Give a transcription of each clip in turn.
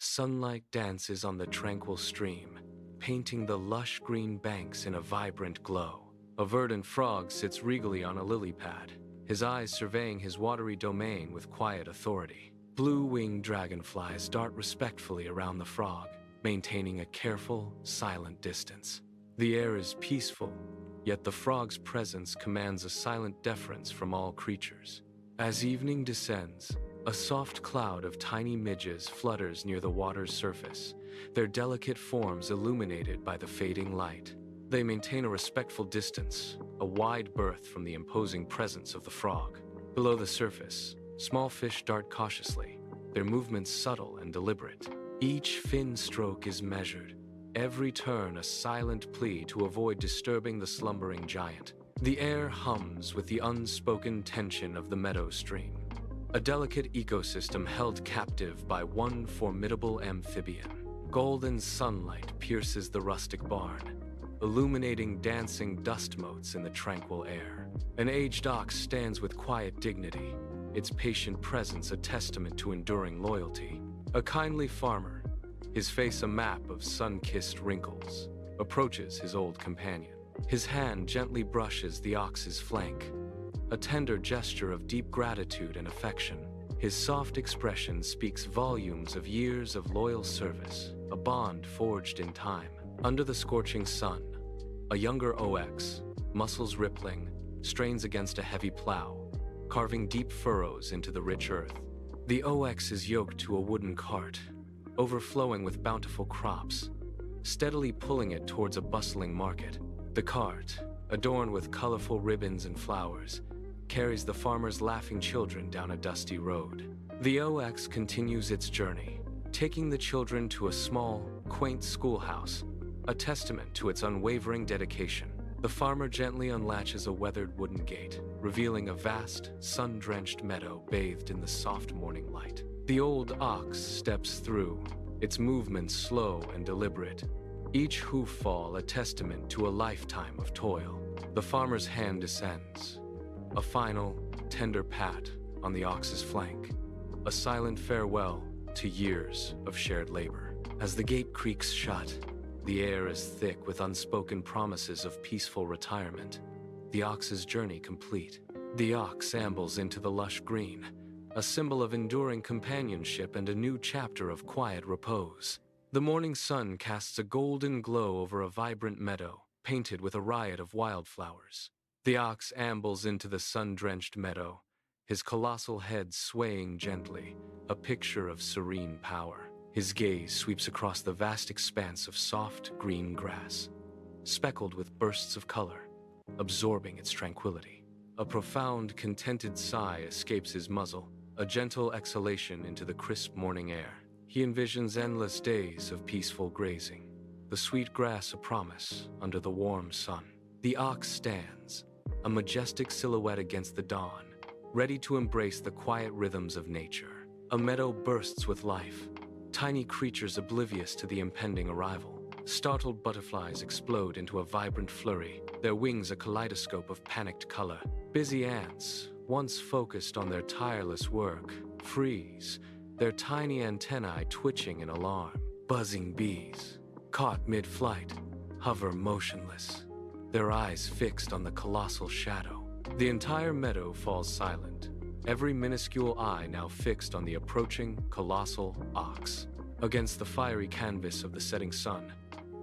Sunlight dances on the tranquil stream, painting the lush green banks in a vibrant glow. A verdant frog sits regally on a lily pad, his eyes surveying his watery domain with quiet authority. Blue-winged dragonflies dart respectfully around the frog, maintaining a careful, silent distance. The air is peaceful, yet the frog's presence commands a silent deference from all creatures. As evening descends, a soft cloud of tiny midges flutters near the water's surface, their delicate forms illuminated by the fading light. They maintain a respectful distance, a wide berth from the imposing presence of the frog. Below the surface, small fish dart cautiously, their movements subtle and deliberate. Each fin stroke is measured, every turn a silent plea to avoid disturbing the slumbering giant. The air hums with the unspoken tension of the meadow stream, a delicate ecosystem held captive by one formidable amphibian. Golden sunlight pierces the rustic barn, illuminating dancing dust motes in the tranquil air. An aged ox stands with quiet dignity, its patient presence a testament to enduring loyalty. A kindly farmer, his face a map of sun-kissed wrinkles, approaches his old companion. His hand gently brushes the ox's flank, a tender gesture of deep gratitude and affection. His soft expression speaks volumes of years of loyal service, a bond forged in time. Under the scorching sun, a younger OX, muscles rippling, strains against a heavy plow, carving deep furrows into the rich earth. The OX is yoked to a wooden cart, overflowing with bountiful crops, steadily pulling it towards a bustling market. The cart, adorned with colorful ribbons and flowers, carries the farmer's laughing children down a dusty road. The OX continues its journey, taking the children to a small, quaint schoolhouse, a testament to its unwavering dedication. The farmer gently unlatches a weathered wooden gate, revealing a vast, sun-drenched meadow bathed in the soft morning light. The old ox steps through, its movements slow and deliberate, each hoof fall a testament to a lifetime of toil. The farmer's hand descends, a final, tender pat on the ox's flank, a silent farewell to years of shared labor. As the gate creaks shut, the air is thick with unspoken promises of peaceful retirement. The ox's journey complete. The ox ambles into the lush green, a symbol of enduring companionship and a new chapter of quiet repose. The morning sun casts a golden glow over a vibrant meadow, painted with a riot of wildflowers. The ox ambles into the sun-drenched meadow, his colossal head swaying gently, a picture of serene power. His gaze sweeps across the vast expanse of soft, green grass, speckled with bursts of color, absorbing its tranquility. A profound, contented sigh escapes his muzzle, a gentle exhalation into the crisp morning air. He envisions endless days of peaceful grazing, the sweet grass a promise under the warm sun. The ox stands, a majestic silhouette against the dawn, ready to embrace the quiet rhythms of nature. A meadow bursts with life, tiny creatures oblivious to the impending arrival. Startled butterflies explode into a vibrant flurry, their wings a kaleidoscope of panicked color. Busy ants, once focused on their tireless work, freeze, their tiny antennae twitching in alarm. Buzzing bees, caught mid-flight, hover motionless, their eyes fixed on the colossal shadow. The entire meadow falls silent, every minuscule eye now fixed on the approaching colossal ox. Against the fiery canvas of the setting sun,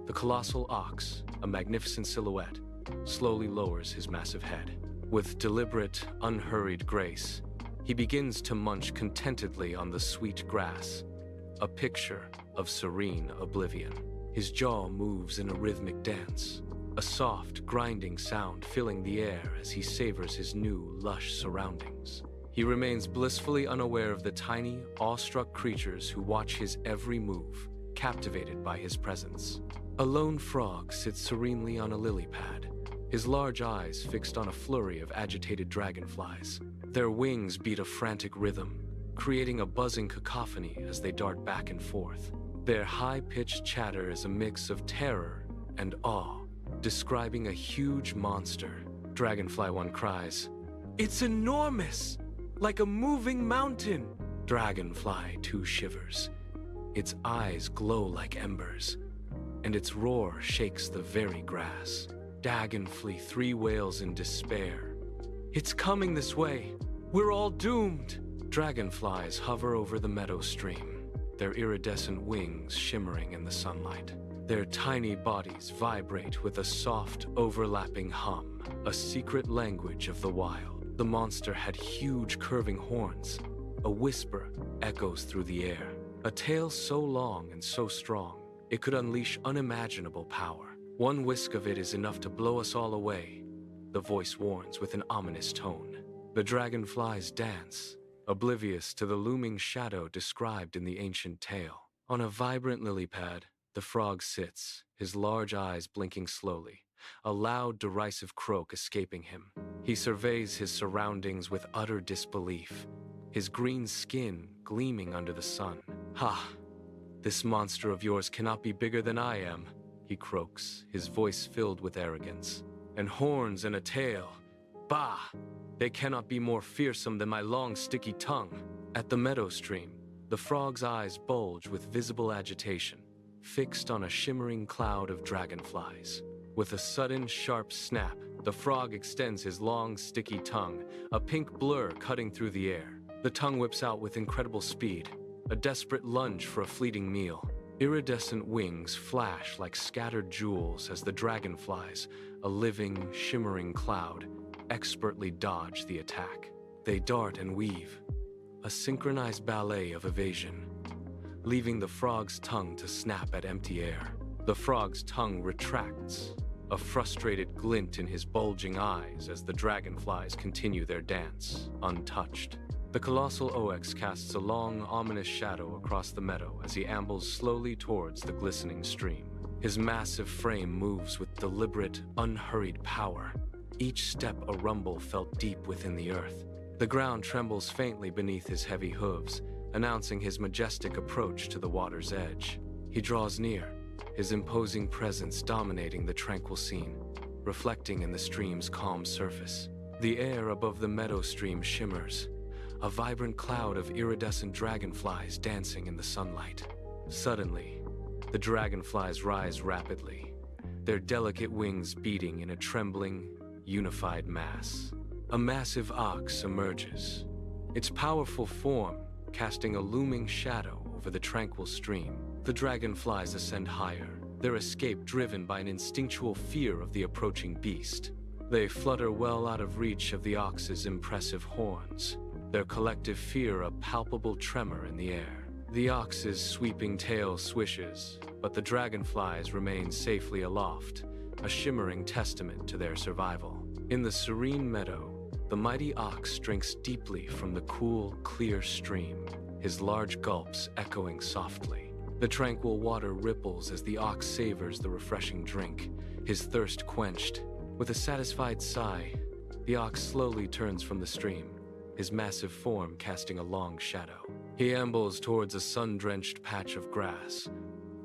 the colossal ox, a magnificent silhouette, slowly lowers his massive head. With deliberate, unhurried grace, he begins to munch contentedly on the sweet grass, a picture of serene oblivion. His jaw moves in a rhythmic dance, a soft, grinding sound filling the air as he savors his new, lush surroundings. He remains blissfully unaware of the tiny, awestruck creatures who watch his every move, captivated by his presence. A lone frog sits serenely on a lily pad, his large eyes fixed on a flurry of agitated dragonflies. Their wings beat a frantic rhythm, creating a buzzing cacophony as they dart back and forth. Their high-pitched chatter is a mix of terror and awe, describing a huge monster. Dragonfly One cries, "It's enormous! Like a moving mountain!" Dragonfly Two shivers. Its eyes glow like embers, and its roar shakes the very grass. Dragonfly 3 wails in despair. "It's coming this way! We're all doomed!" Dragonflies hover over the meadow stream, their iridescent wings shimmering in the sunlight. Their tiny bodies vibrate with a soft, overlapping hum, a secret language of the wild. The monster had huge, curving horns. A whisper echoes through the air. A tail so long and so strong, it could unleash unimaginable power. "One whisk of it is enough to blow us all away," the voice warns with an ominous tone. The dragonflies dance, oblivious to the looming shadow described in the ancient tale. On a vibrant lily pad, the frog sits, his large eyes blinking slowly, a loud, derisive croak escaping him. He surveys his surroundings with utter disbelief, his green skin gleaming under the sun. "Ha! This monster of yours cannot be bigger than I am," he croaks, his voice filled with arrogance. "And horns and a tail. Bah! They cannot be more fearsome than my long, sticky tongue." At the meadow stream, the frog's eyes bulge with visible agitation, fixed on a shimmering cloud of dragonflies. With a sudden, sharp snap, the frog extends his long, sticky tongue, a pink blur cutting through the air. The tongue whips out with incredible speed, a desperate lunge for a fleeting meal. Iridescent wings flash like scattered jewels as the dragonflies, a living, shimmering cloud, expertly dodge the attack. They dart and weave, a synchronized ballet of evasion, leaving the frog's tongue to snap at empty air. The frog's tongue retracts, a frustrated glint in his bulging eyes as the dragonflies continue their dance, untouched. The colossal OX casts a long, ominous shadow across the meadow as he ambles slowly towards the glistening stream. His massive frame moves with deliberate, unhurried power, each step a rumble felt deep within the earth. The ground trembles faintly beneath his heavy hooves, announcing his majestic approach to the water's edge. He draws near, his imposing presence dominating the tranquil scene, reflecting in the stream's calm surface. The air above the meadow stream shimmers, a vibrant cloud of iridescent dragonflies dancing in the sunlight. Suddenly, the dragonflies rise rapidly, their delicate wings beating in a trembling, unified mass. A massive ox emerges, its powerful form casting a looming shadow over the tranquil stream. The dragonflies ascend higher, their escape driven by an instinctual fear of the approaching beast. They flutter well out of reach of the ox's impressive horns, their collective fear a palpable tremor in the air. The ox's sweeping tail swishes, but the dragonflies remain safely aloft, a shimmering testament to their survival. In the serene meadow, the mighty ox drinks deeply from the cool, clear stream, his large gulps echoing softly. The tranquil water ripples as the ox savors the refreshing drink, his thirst quenched. With a satisfied sigh, the ox slowly turns from the stream, his massive form casting a long shadow. He ambles towards a sun-drenched patch of grass,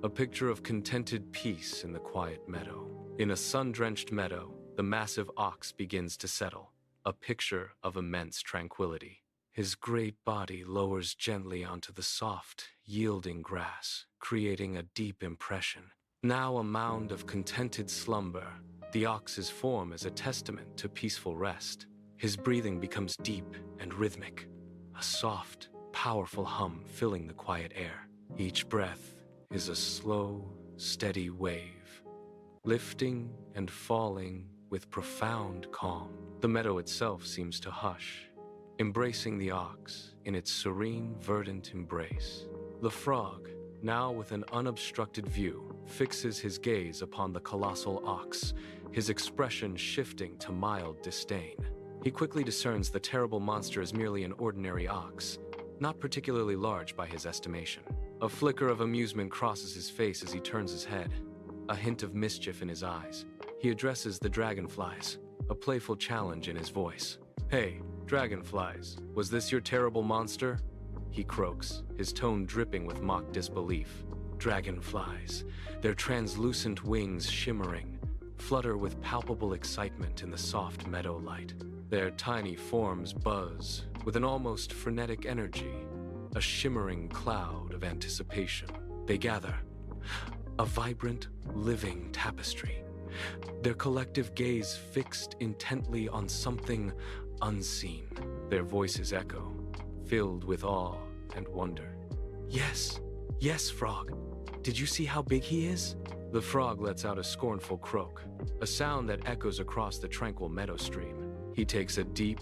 a picture of contented peace in the quiet meadow. In a sun-drenched meadow, the massive ox begins to settle, a picture of immense tranquility. His great body lowers gently onto the soft, yielding grass, creating a deep impression. Now a mound of contented slumber, the ox's form is a testament to peaceful rest. His breathing becomes deep and rhythmic, a soft, powerful hum filling the quiet air. Each breath is a slow, steady wave, lifting and falling with profound calm. The meadow itself seems to hush, embracing the ox in its serene, verdant embrace. The frog, now with an unobstructed view, fixes his gaze upon the colossal ox, his expression shifting to mild disdain. He quickly discerns the terrible monster as merely an ordinary ox, not particularly large by his estimation. A flicker of amusement crosses his face as he turns his head, a hint of mischief in his eyes. He addresses the dragonflies, a playful challenge in his voice. "Hey, dragonflies, was this your terrible monster?" he croaks, his tone dripping with mock disbelief. Dragonflies, their translucent wings shimmering, flutter with palpable excitement in the soft meadow light. Their tiny forms buzz with an almost frenetic energy, a shimmering cloud of anticipation. They gather, a vibrant, living tapestry, their collective gaze fixed intently on something unseen. Their voices echo, filled with awe and wonder. Yes, yes, Frog. Did you see how big he is? The frog lets out a scornful croak, a sound that echoes across the tranquil meadow stream. He takes a deep,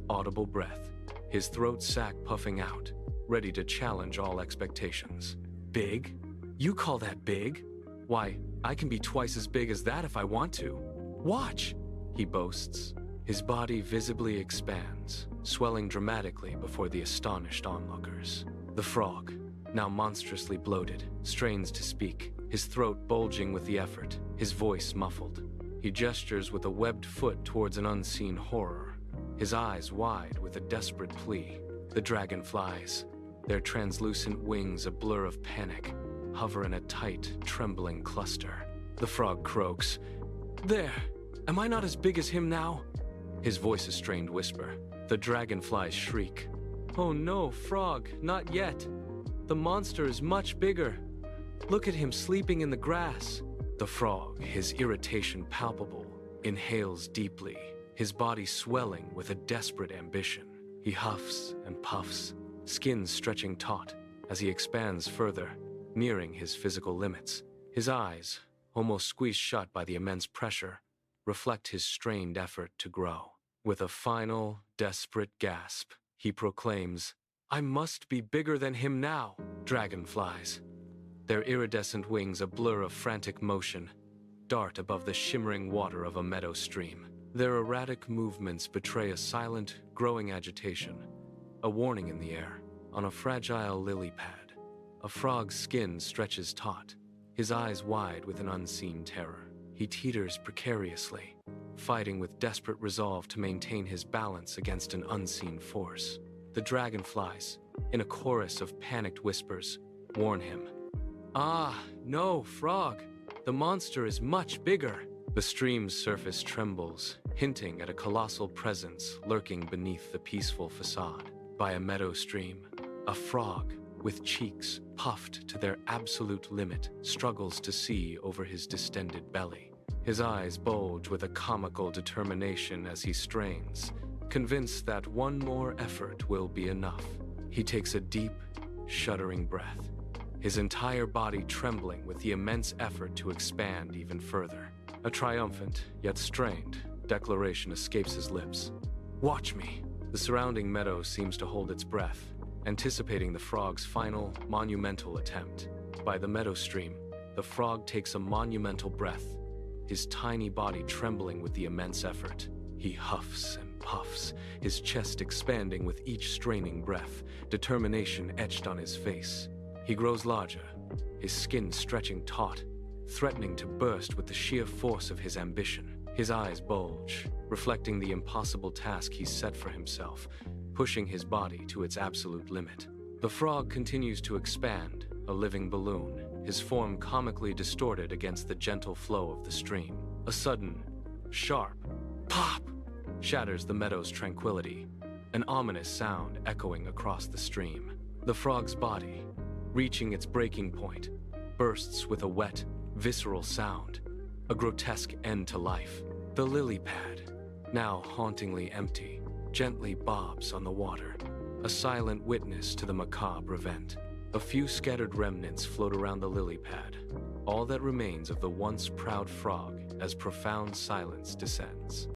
audible breath, his throat sac puffing out, ready to challenge all expectations. Big? You call that big? Why, I can be twice as big as that if I want to. Watch, he boasts. His body visibly expands, swelling dramatically before the astonished onlookers. The frog, now monstrously bloated, strains to speak, his throat bulging with the effort, his voice muffled. He gestures with a webbed foot towards an unseen horror, his eyes wide with a desperate plea. The dragonflies, their translucent wings a blur of panic, hover in a tight, trembling cluster. The frog croaks. There! Am I not as big as him now? His voice a strained whisper. The dragonflies shriek. Oh no, Frog, not yet. The monster is much bigger. Look at him sleeping in the grass. The frog, his irritation palpable, inhales deeply, his body swelling with a desperate ambition. He huffs and puffs, skin stretching taut as he expands further, nearing his physical limits. His eyes, almost squeezed shut by the immense pressure, reflect his strained effort to grow. With a final, desperate gasp, he proclaims, I must be bigger than him now. Dragonflies, their iridescent wings a blur of frantic motion, dart above the shimmering water of a meadow stream. Their erratic movements betray a silent, growing agitation, a warning in the air. On a fragile lily pad, a frog's skin stretches taut, his eyes wide with an unseen terror. He teeters precariously, fighting with desperate resolve to maintain his balance against an unseen force. The dragonflies, in a chorus of panicked whispers, warn him. Ah, no, Frog. The monster is much bigger. The stream's surface trembles, hinting at a colossal presence lurking beneath the peaceful facade. By a meadow stream, a frog, with cheeks puffed to their absolute limit, struggles to see over his distended belly. His eyes bulge with a comical determination as he strains, convinced that one more effort will be enough. He takes a deep, shuddering breath, his entire body trembling with the immense effort to expand even further. A triumphant, yet strained, declaration escapes his lips. Watch me. The surrounding meadow seems to hold its breath, anticipating the frog's final, monumental attempt. By the meadow stream, the frog takes a monumental breath, his tiny body trembling with the immense effort. He huffs and puffs, his chest expanding with each straining breath, determination etched on his face. He grows larger, his skin stretching taut, threatening to burst with the sheer force of his ambition. His eyes bulge, reflecting the impossible task he set for himself, pushing his body to its absolute limit. The frog continues to expand, a living balloon, his form comically distorted against the gentle flow of the stream. A sudden, sharp pop shatters the meadow's tranquility, an ominous sound echoing across the stream. The frog's body, reaching its breaking point, bursts with a wet, visceral sound, a grotesque end to life. The lily pad, now hauntingly empty, gently bobs on the water, a silent witness to the macabre event. A few scattered remnants float around the lily pad, all that remains of the once proud frog as profound silence descends.